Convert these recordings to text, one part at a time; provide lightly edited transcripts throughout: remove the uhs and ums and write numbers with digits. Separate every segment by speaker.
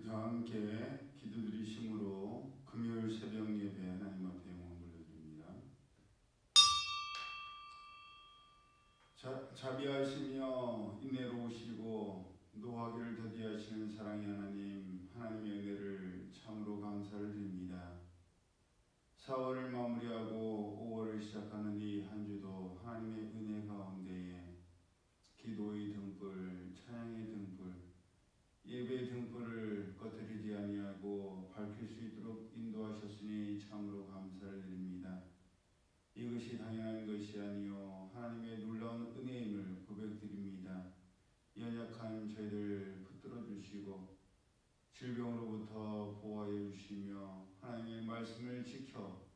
Speaker 1: 다 함께 기도드리심으로 금요일 새벽 예배 하나님 앞에 영광 돌려드립니다. 자비하시며 인내로우시고 노하기를 더디하시는 사랑의 하나님, 하나님의 은혜를 참으로 감사를 드립니다. 4월을 마무리하고 5월을 시작하는 이 한 주도 하나님의 은혜 가운데에 기도의 등불, 찬양의 등불, 예배의 등불을 꺼뜨리지 아니하고 밝힐 수 있도록 인도하셨으니 참으로 감사를 드립니다. 이것이 당연한 것이 아니요 하나님의 놀라운 은혜임을 고백드립니다. 연약한 저희들 붙들어 주시고 질병으로부터 보호하여 주시며 하나님의 말씀을 지켜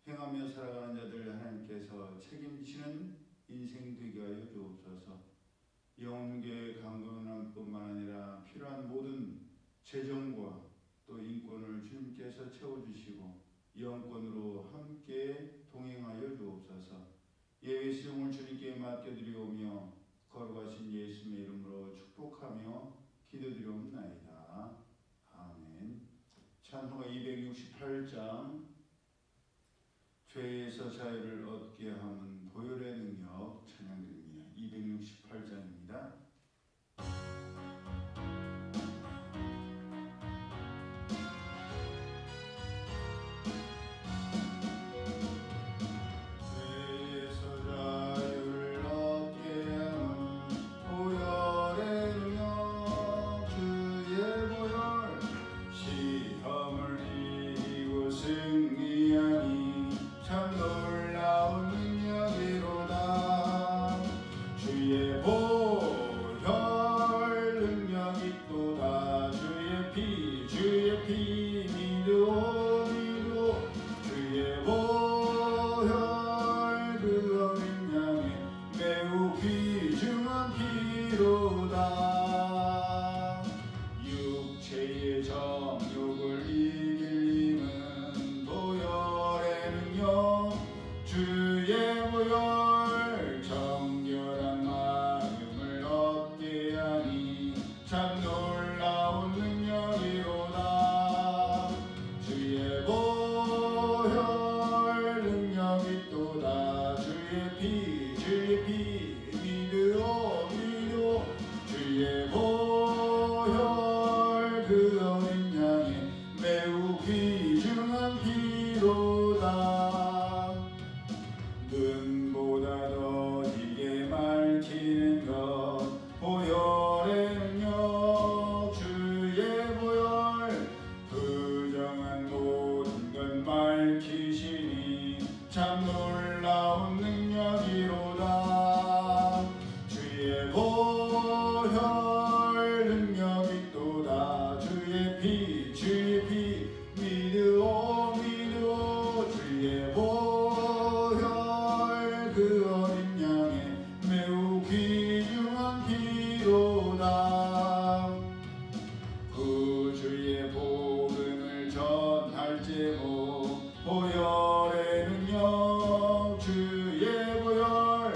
Speaker 1: 행하며 살아가는 자들 하나님께서 책임지시는 인생 되게 하여 주옵소서. 영혼계 강건함뿐만 아니라 필요한 모든 재정과 또 인권을 주님께서 채워주시고 영권으로 함께 동행하여 주옵소서. 예배 수용을 주님께 맡겨드리오며 거룩하신 예수님의 이름으로 축복하며 기도드리옵나이다. 아멘. 찬송가 268장 죄에서 자유를 얻게 함은 보혈의 능력 찬양드립니다. 268장입니다.
Speaker 2: 육체의 정욕을 이길 힘은 보혈의 능력 주의 보혈 정결한 마음을 얻게 하니 참 놀라운 능력이로다. 주의 보혈 능력이 또다. 주의 피 믿으오 주의 보혈 그 어린 양의 매우 귀중한 피로다. 눈보다 더디게 밝히는 것 보혈의 능력 주의 보혈 부정한 모든 것 밝히시니 참 놀라운 능력이로다. 주의 보혈 능력이 또다. 주의 피 믿으오 주의 보혈 그 어린 양의 매우 귀중한 피로다. 구주의 복음을 전할 제목 보혈의 능력 주의 보혈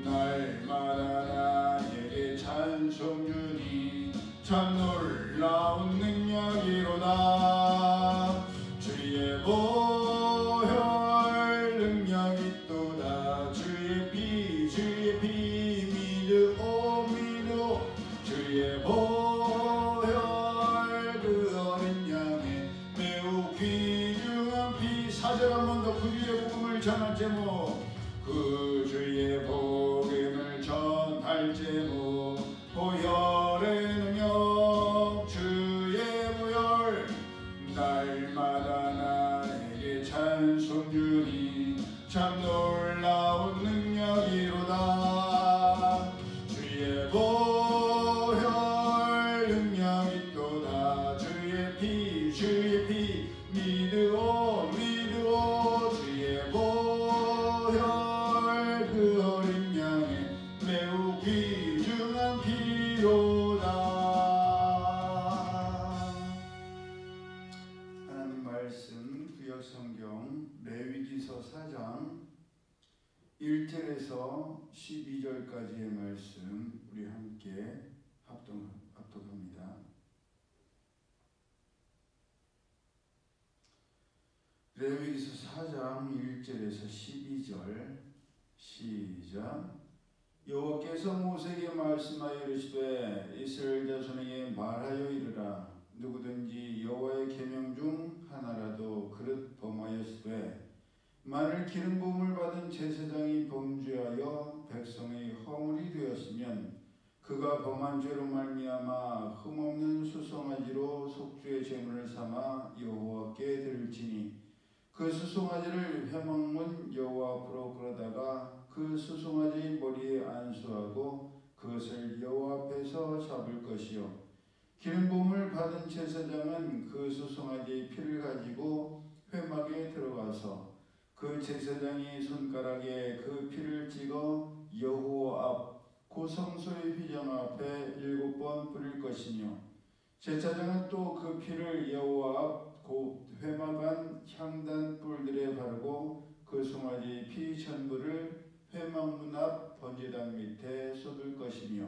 Speaker 2: 날마다 나에게 찬송 주니 참 놀라운 능력이로다. 주의 보혈 능력이 또다. 주의 피 믿으오 주의 보혈 그 어린 양의 매우 귀중한 피. 4절 한 번 더. 구주의 복음을 전할 제목 구주의 복음을 전할 제목 보혈의 능력 주의 보혈 날마다 나에게 찬송 주니 참 놀라운 능력이로다. 주의 보혈 능력이 또다. 주의 피 믿으오 주의 보혈 그 어린 양의 매우 귀중한 피로다.
Speaker 1: 하나님 말씀 구약성경 레위기서 4장 1절에서 12절까지의 말씀 우리 함께 합독합니다. 레위기서 4장 1절에서 12절 시작. 여호와께서 모세에게 말씀하여 이르시되 이스라엘 자손에게 말하여 이르라. 누구든지 여호와의 계명 중 하나라도 그릇 범하였으되 만일 기름 부음을 받은 제사장이 범죄하여 백성의 허물이 되었으면 그가 범한 죄로 말미암아 흠없는 수송아지로 속죄의 제물을 삼아 여호와께 드릴지니 그 수송아지를 회막문 여호와 앞으로 끌어다가 그 수송아지 머리에 안수하고 그것을 여호와 앞에서 잡을 것이요 기름 부음을 받은 제사장은 그 수송아지의 피를 가지고 회막에 들어가서 그 제사장이 손가락에 그 피를 찍어 여호와 앞 고성소의 휘장 앞에 7번 뿌릴 것이며 제사장은 또 그 피를 여호와 앞 곧 회막 안 향단 뿔들에 바르고 그 송아지 피 전부를 회막문 앞 번제단 밑에 쏟을 것이며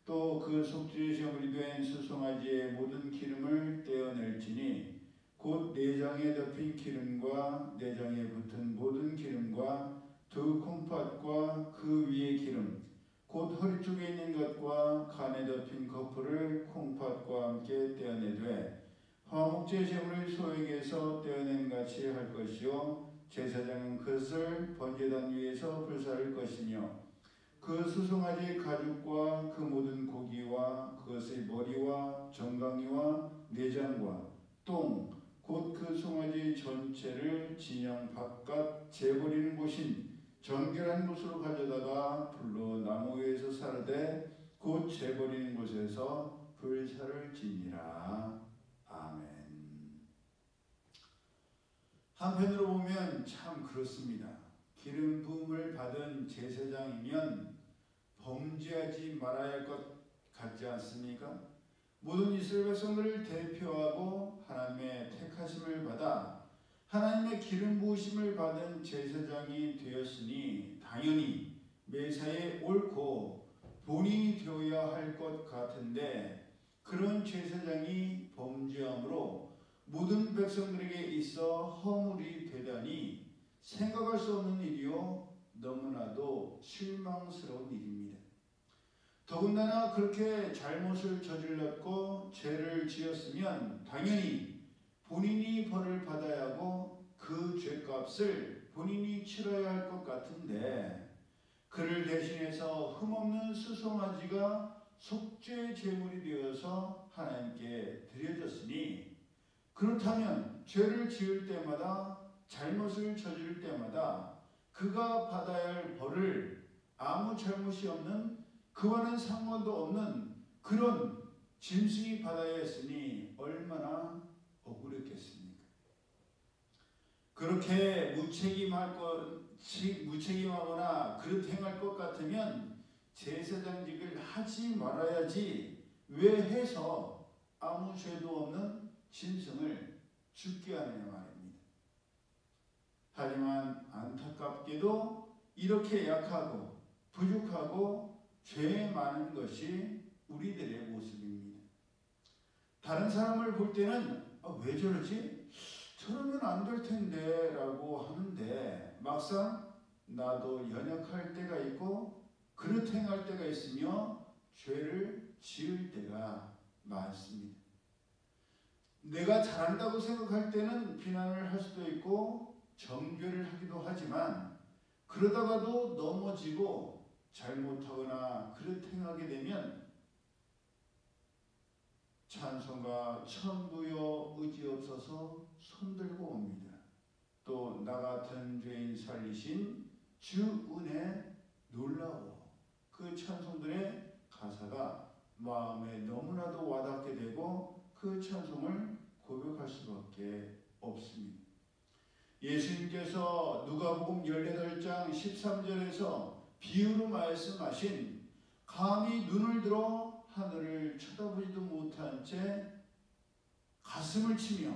Speaker 1: 또 그 속죄의 제물이 된 수송아지의 모든 기름을 떼어낼지니 곧 내장에 덮인 기름과 내장에 붙은 모든 기름과 두 콩팥과 그 위의 기름 곧 허리 쪽에 있는 것과 간에 덮인 거풀을 콩팥과 함께 떼어내되 화목제 제물의 소에게서 떼어낸 같이 할 것이요 제사장은 그것을 번제단 위에서 불사를 것이며 그 수송아지 가죽과 그 모든 고기와 그것의 머리와 정강이와 내장과 똥 곧 그 송아지 전체를 진영 바깥 재버리는 곳인 정결한 곳으로 가져다가 불로 나무 위에서 사르되 곧 재버리는 곳에서 불사를 지니라. 아멘. 한편으로 보면 참 그렇습니다. 기름 부음을 받은 제사장이면 범죄하지 말아야 할 것 같지 않습니까? 모든 이스라엘 백성들을 대표하고 하나님의 택하심을 받아 하나님의 기름 부으심을 받은 제사장이 되었으니 당연히 매사에 옳고 본인이 되어야 할 것 같은데 그런 제사장이 범죄함으로 모든 백성들에게 있어 허물이 되다니 생각할 수 없는 일이요 너무나도 실망스러운 일입니다. 더군다나 그렇게 잘못을 저질렀고 죄를 지었으면 당연히 본인이 벌을 받아야 하고 그 죄값을 본인이 치러야 할 것 같은데 그를 대신해서 흠없는 수송아지가 속죄 제물이 되어서 하나님께 드려졌으니 그렇다면 죄를 지을 때마다 잘못을 저지를 때마다 그가 받아야 할 벌을 아무 잘못이 없는 그와는 상관도 없는 그런 짐승이 받아야 했으니 얼마나 억울했겠습니까? 그렇게 무책임하거나 그릇 행할 것 같으면 제사장직을 하지 말아야지 왜 해서 아무 죄도 없는 짐승을 죽게 하느냐 말입니다. 하지만 안타깝게도 이렇게 약하고 부족하고 죄 많은 것이 우리들의 모습입니다. 다른 사람을 볼 때는 왜 저러지? 저러면 안 될 텐데 라고 하는데 막상 나도 연약할 때가 있고 그릇 행할 때가 있으며 죄를 지을 때가 많습니다. 내가 잘한다고 생각할 때는 비난을 할 수도 있고 정죄를 하기도 하지만 그러다가도 넘어지고 잘못하거나 그릇 행하게 되면 찬송가 천부여 의지 없어서 손들고 옵니다. 또 나 같은 죄인 살리신 주 은혜 놀라워. 그 찬송들의 가사가 마음에 너무나도 와닿게 되고 그 찬송을 고백할 수밖에 없습니다. 예수님께서 누가복음 18장 13절에서 비유로 말씀하신 감히 눈을 들어 하늘을 쳐다보지도 못한 채 가슴을 치며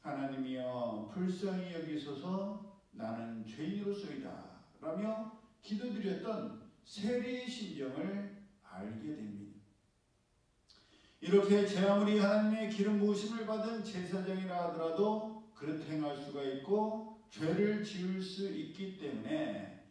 Speaker 1: 하나님이여 불쌍히 여기소서 나는 죄인으로소이다 라며 기도드렸던 세리의 심정을 알게 됩니다. 이렇게 제 아무리 하나님의 기름 부으심을 받은 제사장이라 하더라도 그렇게 행할 수가 있고 죄를 지을 수 있기 때문에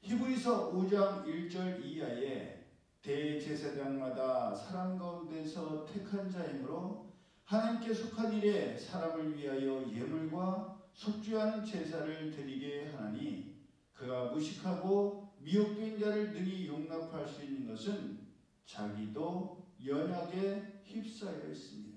Speaker 1: 히브리서 5장 1절 이하에 대제사장마다 사람 가운데서 택한 자이므로 하나님께 속한 일에 사람을 위하여 예물과 속죄하는 제사를 드리게 하나니 그가 무식하고 미혹된 자를 능히 용납할 수 있는 것은 자기도 연약에 휩싸여 있습니다.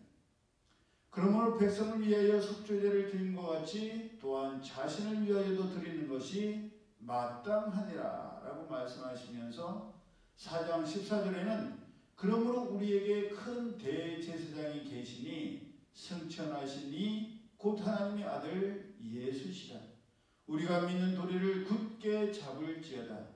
Speaker 1: 그러므로 백성을 위하여 속죄제를 드린 것 같이 또한 자신을 위하여도 드리는 것이 마땅하니라 라고 말씀하시면서 4장 14절에는 그러므로 우리에게 큰 대제사장이 계시니 승천하신 이 곧 하나님의 아들 예수시라. 우리가 믿는 도리를 굳게 잡을지어다.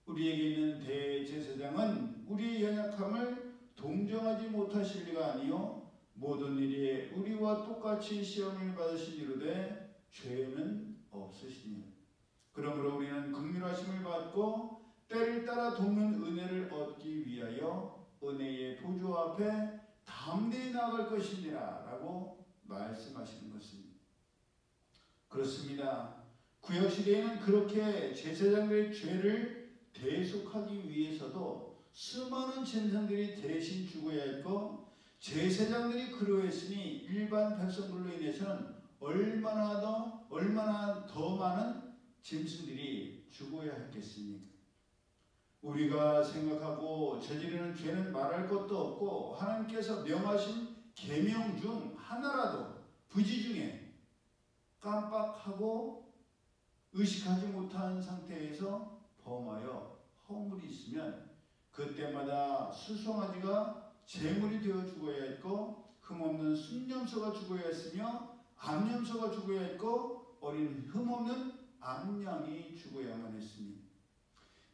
Speaker 1: 우리에게 있는 대제사장은 우리의 연약함을 동정하지 못하실 리가 아니요 모든 일에 우리와 똑같이 시험을 받으신 이르되 죄는 없으시니라. 그러므로 우리는 긍휼하심을 받고 때를 따라 돕는 은혜를 얻기 위하여 은혜의 보좌 앞에 담대히 나아갈 것이니라 라고 말씀하시는 것입니다. 그렇습니다. 구약시대에는 그렇게 제사장들의 죄를 대속하기 위해서도 수많은 짐승들이 대신 죽어야 했고 제사장들이 그러했으니 일반 백성들로 인해서는 얼마나 더 많은 짐승들이 죽어야 했겠습니까? 우리가 생각하고 저지르는 죄는 말할 것도 없고 하나님께서 명하신 계명 중 하나라도 부지 중에 깜빡하고 의식하지 못한 상태에서 범하여 허물이 있으면 그때마다 수송아지가 제물이 되어 죽어야 했고 흠없는 순염소가 죽어야 했으며 암염소가 죽어야 했고 어린 흠없는 암양이 죽어야만 했습니다.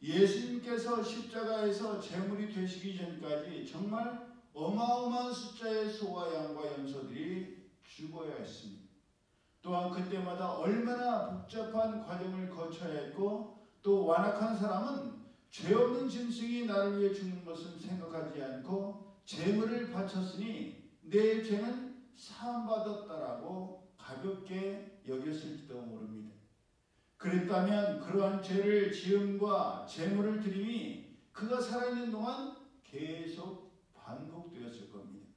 Speaker 1: 예수님께서 십자가에서 제물이 되시기 전까지 정말 어마어마한 숫자의 소와 양과 염소들이 죽어야 했습니다. 또한 그때마다 얼마나 복잡한 과정을 거쳐야 했고 또 완악한 사람은 죄 없는 짐승이 나를 위해 죽는 것은 생각하지 않고 제물을 바쳤으니 내 죄는 사함받았다라고 가볍게 여겼을지도 모릅니다. 그랬다면 그러한 죄를 지음과 제물을 드림이 그가 살아있는 동안 계속 반복되었을 겁니다.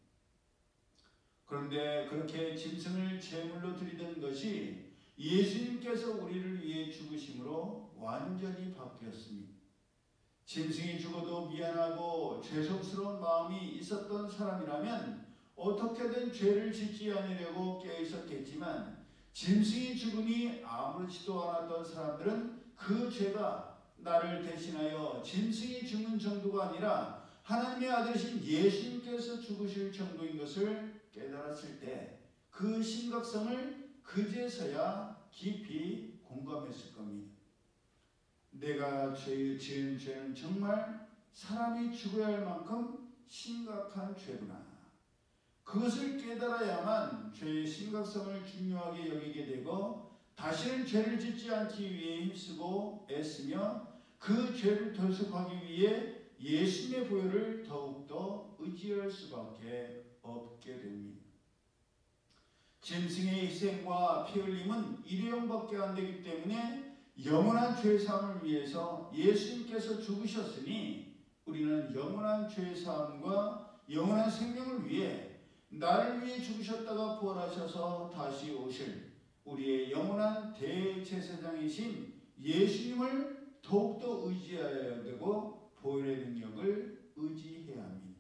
Speaker 1: 그런데 그렇게 짐승을 제물로 드리던 것이 예수님께서 우리를 위해 죽으심으로 완전히 바뀌었습니다. 짐승이 죽어도 미안하고 죄송스러운 마음이 있었던 사람이라면 어떻게든 죄를 짓지 않으려고 깨어있었겠지만 짐승이 죽으니 아무렇지도 않았던 사람들은 그 죄가 나를 대신하여 짐승이 죽는 정도가 아니라 하나님의 아들이신 예수님께서 죽으실 정도인 것을 깨달았을 때 그 심각성을 그제서야 깊이 공감했을 겁니다. 내가 지은 죄는 정말 사람이 죽어야 할 만큼 심각한 죄구나. 그것을 깨달아야만 죄의 심각성을 중요하게 여기게 되고 다시는 죄를 짓지 않기 위해 힘쓰고 애쓰며 그 죄를 대속하기 위해 예수님의 보혈을 더욱더 의지할 수밖에 없게 됩니다. 짐승의 희생과 피 흘림은 일회용밖에 안 되기 때문에 영원한 죄사함을 위해서 예수님께서 죽으셨으니 우리는 영원한 죄사함과 영원한 생명을 위해 나를 위해 죽으셨다가 부활하셔서 다시 오실 우리의 영원한 대제사장이신 예수님을 더욱더 의지해야 되고 보혈의 능력을 의지해야 합니다.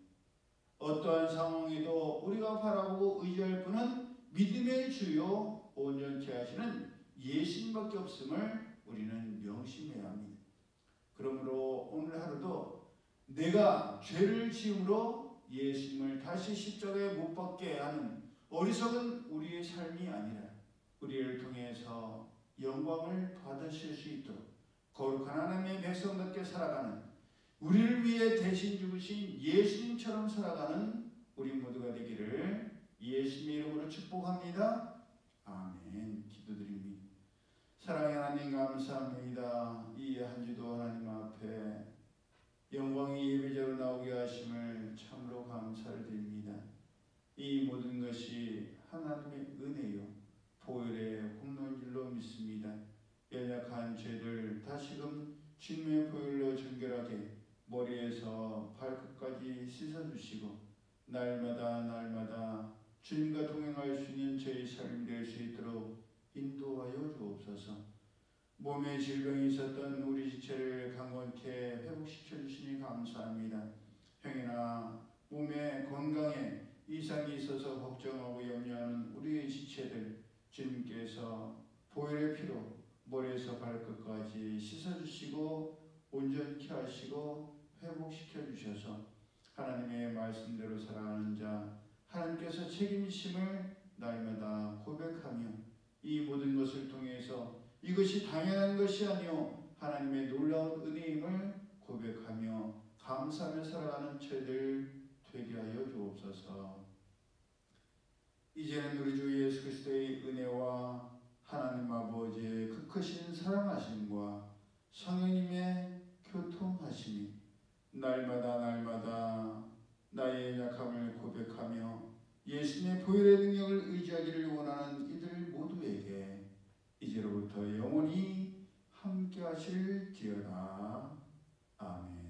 Speaker 1: 어떠한 상황에도 우리가 바라보고 의지할 분은 믿음의 주요 온전케 하시는 예수님밖에 없음을 우리는 명심해야 합니다. 그러므로 오늘 하루도 내가 죄를 지음으로 예수님을 다시 십자가에 못 박게 하는 어리석은 우리의 삶이 아니라 우리를 통해서 영광을 받으실 수 있도록 거룩한 하나님의 백성답게 살아가는 우리를 위해 대신 죽으신 예수님처럼 살아가는 우리 모두가 되기를 예수님의 이름으로 축복합니다. 아멘. 기도드립니다. 사랑의 하나님 감사합니다. 이 한 주도 하나님 앞에 영광의 예배자로 나오게 하심을 참으로 감사를 드립니다. 이 모든 것이 하나님의 은혜요 보혈의 주시고 날마다 날마다 주님과 동행할 수 있는 저희 삶이 될 수 있도록 인도하여 주옵소서. 몸에 질병이 있었던 우리 지체를 강건케 회복시켜 주시니 감사합니다. 형이나 몸의 건강에 이상이 있어서 걱정하고 염려하는 우리의 지체들 주님께서 보혈의 피로 머리에서 발끝까지 씻어주시고 온전케 하시고 회복시켜 주셔서 하나님의 말씀대로 살아가는 자 하나님께서 책임지심을 날마다 고백하며 이 모든 것을 통해서 이것이 당연한 것이 아니요 하나님의 놀라운 은혜임을 고백하며 감사하며 살아가는 저희들 되게 하여 주옵소서. 이제는 우리 주 예수 그리스도의 은혜와 하나님 아버지의 그 크신 사랑하심과 성령님의 교통하심이 날마다 날마다 나의 약함을 고백하며 예수님의 보혈의 능력을 의지하기를 원하는 이들 모두에게 이제로부터 영원히 함께 하실지어다. 아멘.